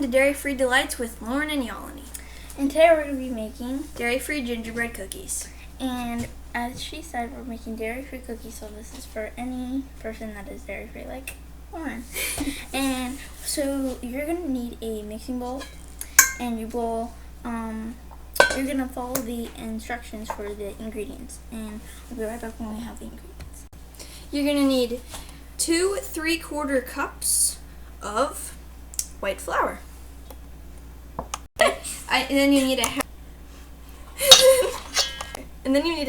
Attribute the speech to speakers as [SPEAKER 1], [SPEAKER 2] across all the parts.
[SPEAKER 1] The Dairy-Free Delights with Lauren and Yolani.
[SPEAKER 2] And today we're going to be making
[SPEAKER 1] Dairy-Free Gingerbread Cookies.
[SPEAKER 2] And as she said, we're making dairy-free cookies, so this is for any person that is dairy-free, like Lauren. And so you're going to need a mixing bowl, and your bowl, you're going to follow the instructions for the ingredients. And we'll be right back when we have the ingredients.
[SPEAKER 1] You're going to need 2 3/4 cups of white flour. And then you need a half teaspoon. And then you need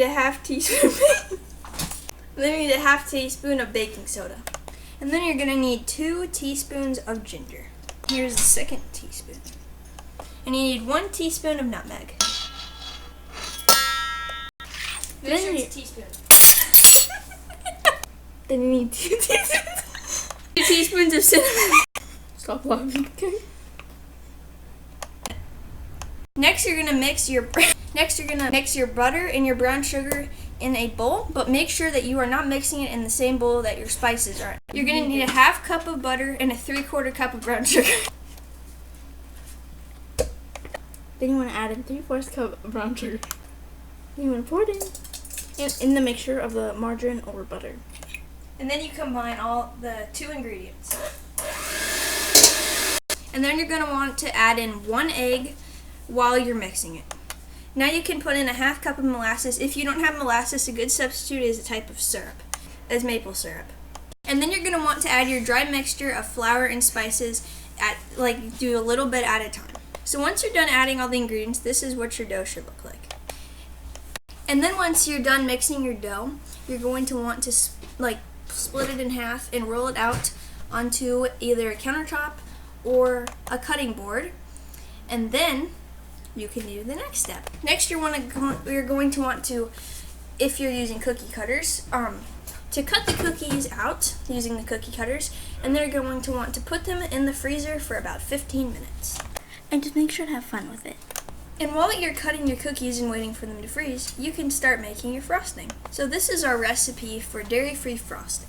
[SPEAKER 1] a half teaspoon of baking soda. And then you're gonna need 2 teaspoons of ginger. Here's the second teaspoon. And you need 1 teaspoon of nutmeg. This is a teaspoon. Then you need 2 teaspoons. 2 teaspoons of cinnamon. Stop laughing, okay? Next, you're gonna mix your butter and your brown sugar in a bowl, but make sure that you are not mixing it in the same bowl that your spices are in. You're gonna need a half cup of butter and a 3/4 cup of brown sugar.
[SPEAKER 2] Then you want to add in 3/4 cup of brown sugar. Then you want to pour it in the mixture of the margarine or butter.
[SPEAKER 1] And then you combine all the 2 ingredients. And then you're gonna want to add in 1 egg while you're mixing it. Now you can put in a half cup of molasses. If you don't have molasses, a good substitute is a type of syrup, as maple syrup. And then you're going to want to add your dry mixture of flour and spices do a little bit at a time. So once you're done adding all the ingredients, this is what your dough should look like. And then once you're done mixing your dough, you're going to want to split it in half and roll it out onto either a countertop or a cutting board. And then you can do the next step. Next, you're going to want to, if you're using cookie cutters, to cut the cookies out using the cookie cutters, and they're going to want to put them in the freezer for about 15 minutes.
[SPEAKER 2] And just make sure to have fun with it.
[SPEAKER 1] And while you're cutting your cookies and waiting for them to freeze, you can start making your frosting. So this is our recipe for dairy-free frosting.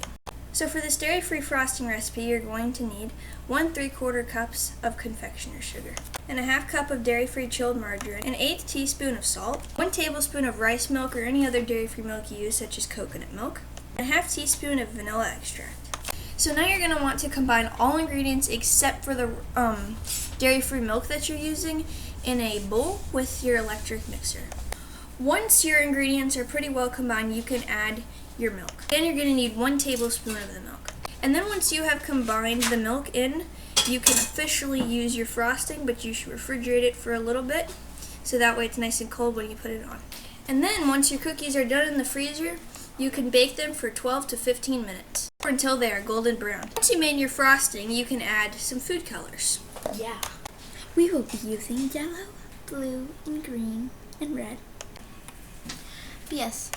[SPEAKER 1] So for this dairy-free frosting recipe, you're going to need 1 3/4 cups of confectioner's sugar, and a half cup of dairy-free chilled margarine, an 1/8 teaspoon of salt, 1 tablespoon of rice milk or any other dairy-free milk you use, such as coconut milk, and a half teaspoon of vanilla extract. So now you're going to want to combine all ingredients except for the dairy-free milk that you're using in a bowl with your electric mixer. Once your ingredients are pretty well combined, you can add your milk. Then you're going to need 1 tablespoon of the milk. And then once you have combined the milk in, you can officially use your frosting, but you should refrigerate it for a little bit, so that way it's nice and cold when you put it on. And then once your cookies are done in the freezer, you can bake them for 12 to 15 minutes, or until they are golden brown. Once you made your frosting, you can add some food colors.
[SPEAKER 2] Yeah. We will be using yellow, blue, and green, and red. Yes.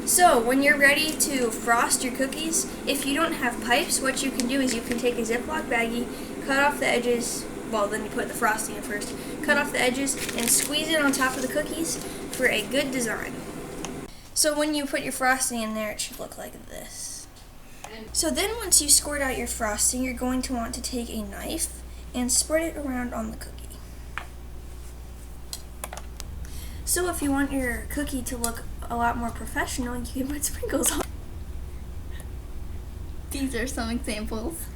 [SPEAKER 1] So when you're ready to frost your cookies, if you don't have pipes, what you can do is you can take a Ziploc baggie, cut off the edges, well then you put the frosting in first, cut off the edges and squeeze it on top of the cookies for a good design. So when you put your frosting in there, it should look like this. So then once you squirt out your frosting, you're going to want to take a knife and spread it around on the cookie. So if you want your cookie to look a lot more professional, you can put sprinkles on.
[SPEAKER 2] These are some examples.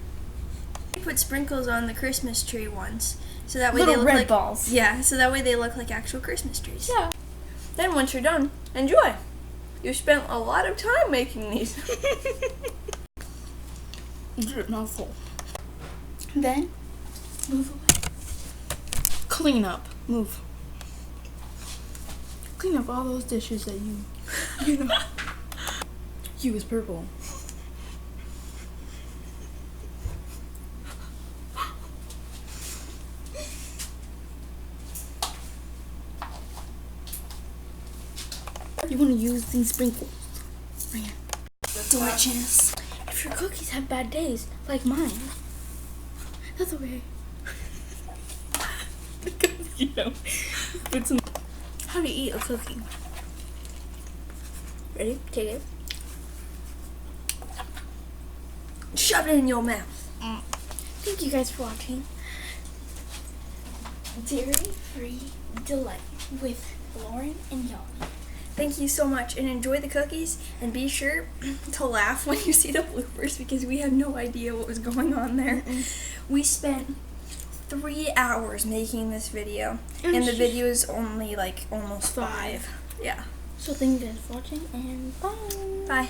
[SPEAKER 1] You put sprinkles on the Christmas tree ones, so that way
[SPEAKER 2] Little
[SPEAKER 1] they look
[SPEAKER 2] red
[SPEAKER 1] like
[SPEAKER 2] balls.
[SPEAKER 1] Yeah, so that way they look like actual Christmas trees.
[SPEAKER 2] Yeah.
[SPEAKER 1] Then once you're done, enjoy. You spent a lot of time making these.
[SPEAKER 2] Mouthful. Then move away. Clean up. Move. Clean up all those dishes that you know. You was purple. You want to use these sprinkles. Right here. Delicious. If your cookies have bad days, like mine, that's okay. Because, you know, put some. How to eat a cookie. Ready? Take it. Shove it in your mouth. Thank you guys for watching. Dairy-Free Delight with Lauren and Yanni.
[SPEAKER 1] Thank you so much, and enjoy the cookies, and be sure to laugh when you see the bloopers because we had no idea what was going on there. We spent 3 hours making this video, and the video is only like almost 5. Yeah.
[SPEAKER 2] So thank you guys for watching, and bye.
[SPEAKER 1] Bye.